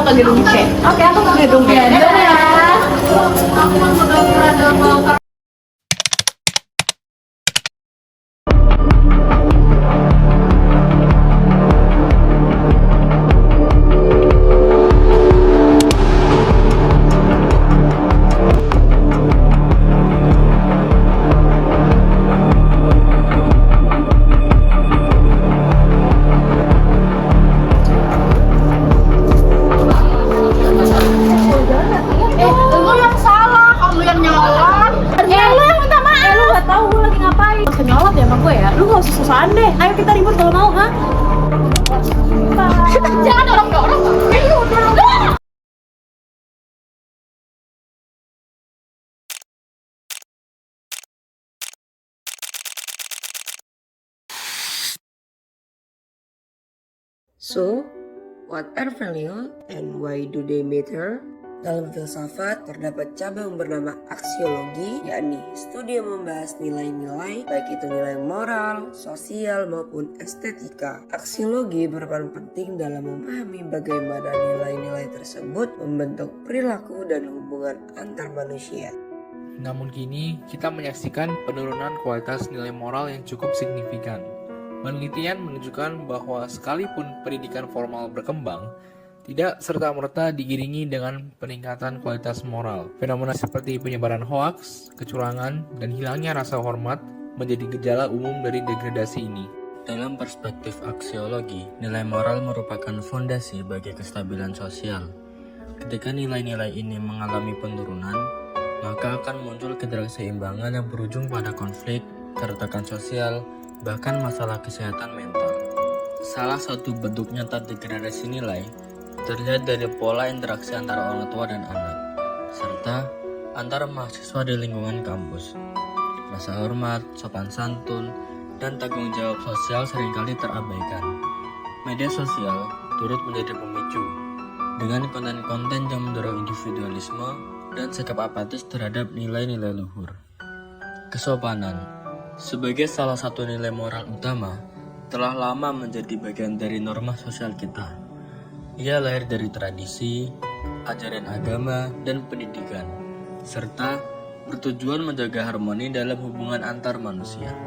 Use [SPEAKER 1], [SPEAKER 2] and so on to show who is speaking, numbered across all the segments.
[SPEAKER 1] ke gedung C. Oke, aku ke gedung B. Ya.
[SPEAKER 2] Lu yang salah, kamu yang nyolot. Lu yang minta maaf.
[SPEAKER 1] Lu gak tahu gue lagi ngapain. Kenyolot ya sama gue ya. Lu gak usah sosokan deh. Ayo kita ribut kalau mau, ha?
[SPEAKER 2] Jangan dorong-dorong. Ayo, dorong-dorong.
[SPEAKER 3] So, what are value and why do they matter? Dalam filsafat terdapat cabang bernama aksiologi, yakni studi yang membahas nilai-nilai, baik itu nilai moral, sosial maupun estetika. Aksiologi berperan penting dalam memahami bagaimana nilai-nilai tersebut membentuk perilaku dan hubungan antar manusia.
[SPEAKER 4] Namun kini kita menyaksikan penurunan kualitas nilai moral yang cukup signifikan. Penelitian menunjukkan bahwa sekalipun pendidikan formal berkembang, tidak serta-merta diiringi dengan peningkatan kualitas moral. Fenomena seperti penyebaran hoaks, kecurangan, dan hilangnya rasa hormat menjadi gejala umum dari degradasi ini.
[SPEAKER 5] Dalam perspektif aksiologi, nilai moral merupakan fondasi bagi kestabilan sosial. Ketika nilai-nilai ini mengalami penurunan, maka akan muncul ketidakseimbangan yang berujung pada konflik, keretakan sosial, bahkan masalah kesehatan mental. Salah satu bentuk nyata degradasi nilai terlihat dari pola interaksi antara orang tua dan anak, serta antara mahasiswa di lingkungan kampus. Rasa hormat, sopan santun, dan tanggung jawab sosial seringkali terabaikan. Media sosial turut menjadi pemicu, dengan konten-konten yang mendorong individualisme dan sikap apatis terhadap nilai-nilai luhur. Kesopanan, sebagai salah satu nilai moral utama, telah lama menjadi bagian dari norma sosial kita. Ia lahir dari tradisi, ajaran agama, dan pendidikan, serta bertujuan menjaga harmoni dalam hubungan antar manusia.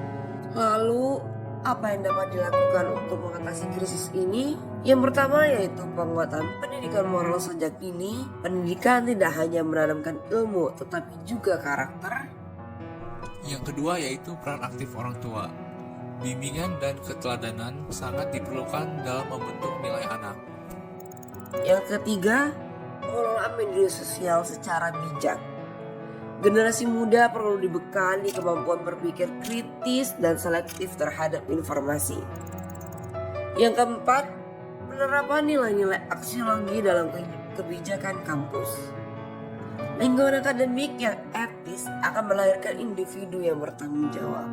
[SPEAKER 3] Lalu, apa yang dapat dilakukan untuk mengatasi krisis ini? Yang pertama yaitu penguatan pendidikan moral sejak dini. Pendidikan tidak hanya menanamkan ilmu, tetapi juga karakter.
[SPEAKER 4] Yang kedua yaitu peran aktif orang tua. Bimbingan dan keteladanan sangat diperlukan dalam membentuk nilai anak.
[SPEAKER 3] Yang ketiga, pengelolaan media sosial secara bijak. Generasi muda perlu dibekali kemampuan berpikir kritis dan selektif terhadap informasi. Yang keempat, penerapan nilai-nilai aksiologi dalam kebijakan kampus. Lingkungan akademik yang etis akan melahirkan individu yang bertanggung jawab.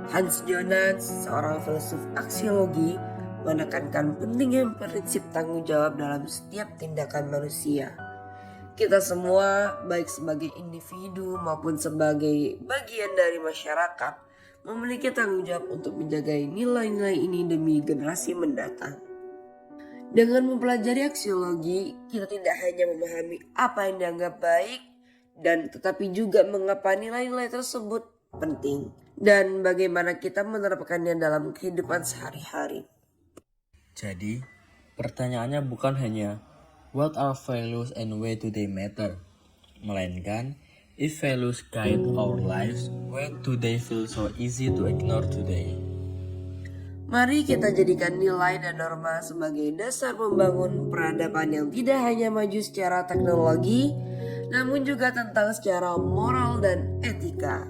[SPEAKER 3] Hans Jonas, seorang filsuf aksiologi, menekankan pentingnya prinsip tanggung jawab dalam setiap tindakan manusia. Kita semua, baik sebagai individu maupun sebagai bagian dari masyarakat, memiliki tanggung jawab untuk menjaga nilai-nilai ini demi generasi mendatang. Dengan mempelajari aksiologi, kita tidak hanya memahami apa yang dianggap baik, dan tetapi juga mengapa nilai-nilai tersebut penting, dan bagaimana kita menerapkannya dalam kehidupan sehari-hari.
[SPEAKER 5] Jadi, pertanyaannya bukan hanya what are values and why do they matter, melainkan if values guide our lives, why do they feel so easy to ignore today?
[SPEAKER 3] Mari kita jadikan nilai dan norma sebagai dasar membangun peradaban yang tidak hanya maju secara teknologi, namun juga tentang secara moral dan etika.